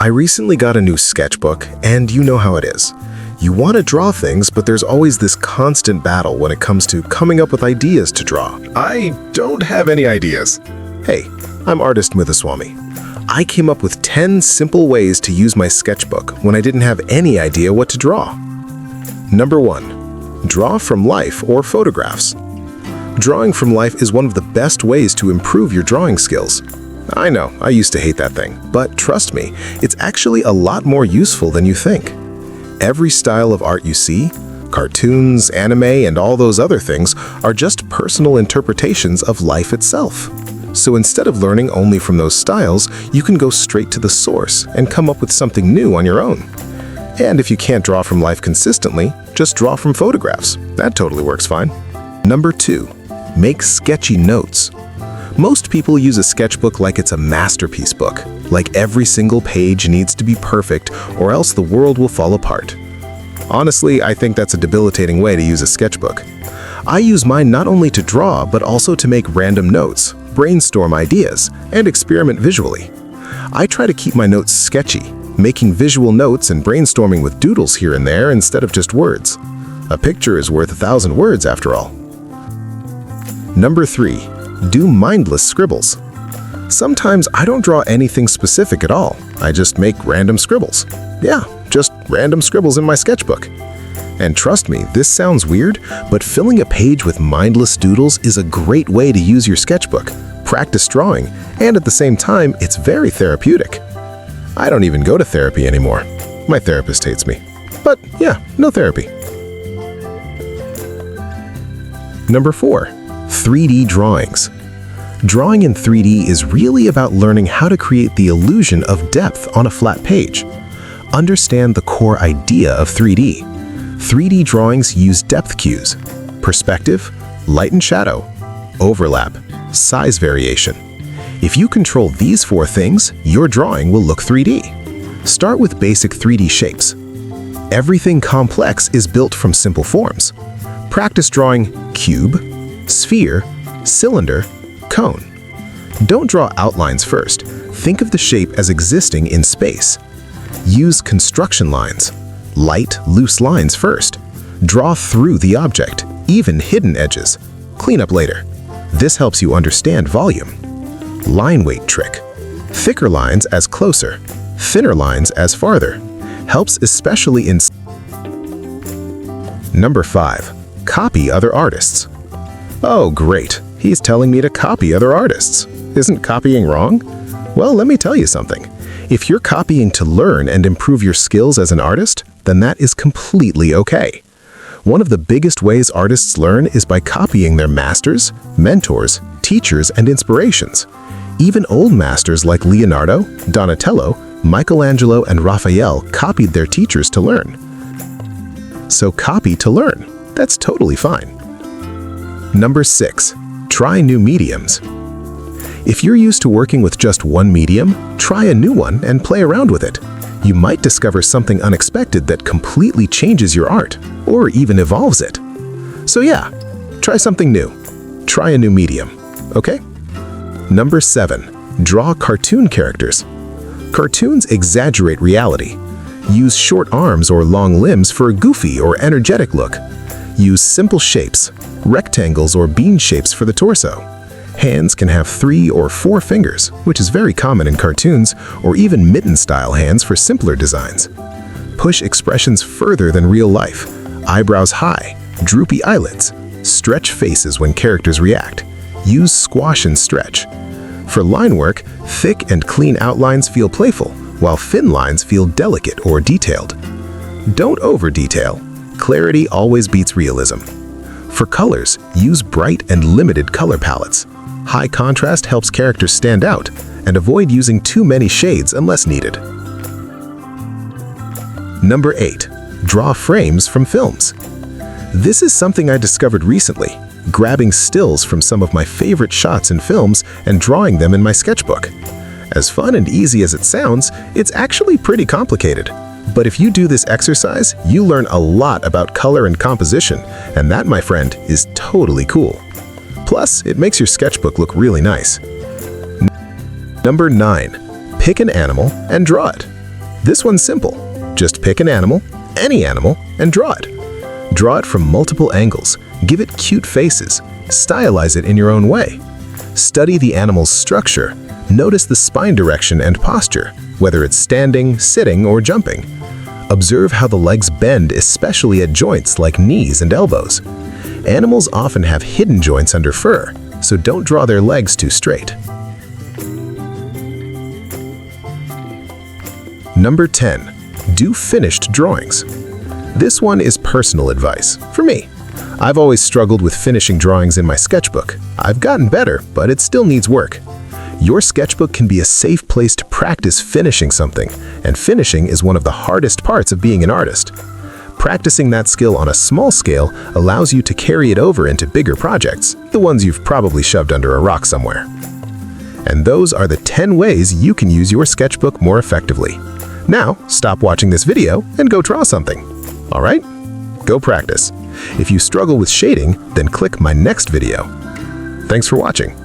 I recently got a new sketchbook, and you know how it is. You want to draw things, but there's always this constant battle when it comes to coming up with ideas to draw. I don't have any ideas. Hey, I'm artist Mithaswamy. I came up with 10 simple ways to use my sketchbook when I didn't have any idea what to draw. Number 1. Draw from life or photographs. Drawing from life is one of the best ways to improve your drawing skills. I know, I used to hate that thing, but trust me, it's actually a lot more useful than you think. Every style of art you see, cartoons, anime, and all those other things are just personal interpretations of life itself. So instead of learning only from those styles, you can go straight to the source and come up with something new on your own. And if you can't draw from life consistently, just draw from photographs. That totally works fine. Number 2. Make sketchy notes. Most people use a sketchbook like it's a masterpiece book, like every single page needs to be perfect or else the world will fall apart. Honestly, I think that's a debilitating way to use a sketchbook. I use mine not only to draw, but also to make random notes, brainstorm ideas, and experiment visually. I try to keep my notes sketchy, making visual notes and brainstorming with doodles here and there instead of just words. A picture is worth 1,000 words after all. Number 3. Do mindless scribbles. Sometimes I don't draw anything specific at all. I just make random scribbles. Yeah, just random scribbles in my sketchbook. And trust me, this sounds weird, but filling a page with mindless doodles is a great way to use your sketchbook, practice drawing, and at the same time, it's very therapeutic. I don't even go to therapy anymore. My therapist hates me. But yeah, no therapy. Number 4. 3D drawings. Drawing in 3D is really about learning how to create the illusion of depth on a flat page. Understand the core idea of 3D. 3D drawings use depth cues, perspective, light and shadow, overlap, size variation. If you control these 4 things, your drawing will look 3D. Start with basic 3D shapes. Everything complex is built from simple forms. Practice drawing cube, sphere, cylinder, cone. Don't draw outlines first. Think of the shape as existing in space. Use construction lines. Light, loose lines first. Draw through the object, even hidden edges. Clean up later. This helps you understand volume. Line weight trick. Thicker lines as closer, thinner lines as farther. Helps especially in... Number 5. Copy other artists. Oh, great. He's telling me to copy other artists. Isn't copying wrong? Well, let me tell you something. If you're copying to learn and improve your skills as an artist, then that is completely okay. One of the biggest ways artists learn is by copying their masters, mentors, teachers, and inspirations. Even old masters like Leonardo, Donatello, Michelangelo, and Raphael copied their teachers to learn. So copy to learn. That's totally fine. Number 6. Try new mediums. If you're used to working with just one medium, try a new one and play around with it. You might discover something unexpected that completely changes your art, or even evolves it. So yeah, try something new. Try a new medium, okay? Number 7. Draw cartoon characters. Cartoons exaggerate reality. Use short arms or long limbs for a goofy or energetic look. Use simple shapes, rectangles or bean shapes for the torso. Hands can have 3 or 4 fingers, which is very common in cartoons, or even mitten-style hands for simpler designs. Push expressions further than real life. Eyebrows high, droopy eyelids. Stretch faces when characters react. Use squash and stretch. For line work, thick and clean outlines feel playful, while thin lines feel delicate or detailed. Don't over-detail. Clarity always beats realism. For colors, use bright and limited color palettes. High contrast helps characters stand out, and avoid using too many shades unless needed. Number 8. Draw frames from films. This is something I discovered recently, grabbing stills from some of my favorite shots in films and drawing them in my sketchbook. As fun and easy as it sounds, it's actually pretty complicated. But if you do this exercise, you learn a lot about color and composition, and that, my friend, is totally cool. Plus, it makes your sketchbook look really nice. Number 9. Pick an animal and draw it. This one's simple. Just pick an animal, any animal, and draw it. Draw it from multiple angles, give it cute faces, stylize it in your own way. Study the animal's structure, notice the spine direction and posture, whether it's standing, sitting, or jumping. Observe how the legs bend, especially at joints like knees and elbows. Animals often have hidden joints under fur, so don't draw their legs too straight. Number 10. Do finished drawings. This one is personal advice for me. I've always struggled with finishing drawings in my sketchbook. I've gotten better, but it still needs work. Your sketchbook can be a safe place to practice finishing something, and finishing is one of the hardest parts of being an artist. Practicing that skill on a small scale allows you to carry it over into bigger projects, the ones you've probably shoved under a rock somewhere. And those are the 10 ways you can use your sketchbook more effectively. Now, stop watching this video and go draw something. All right? Go practice. If you struggle with shading, then click my next video. Thanks for watching.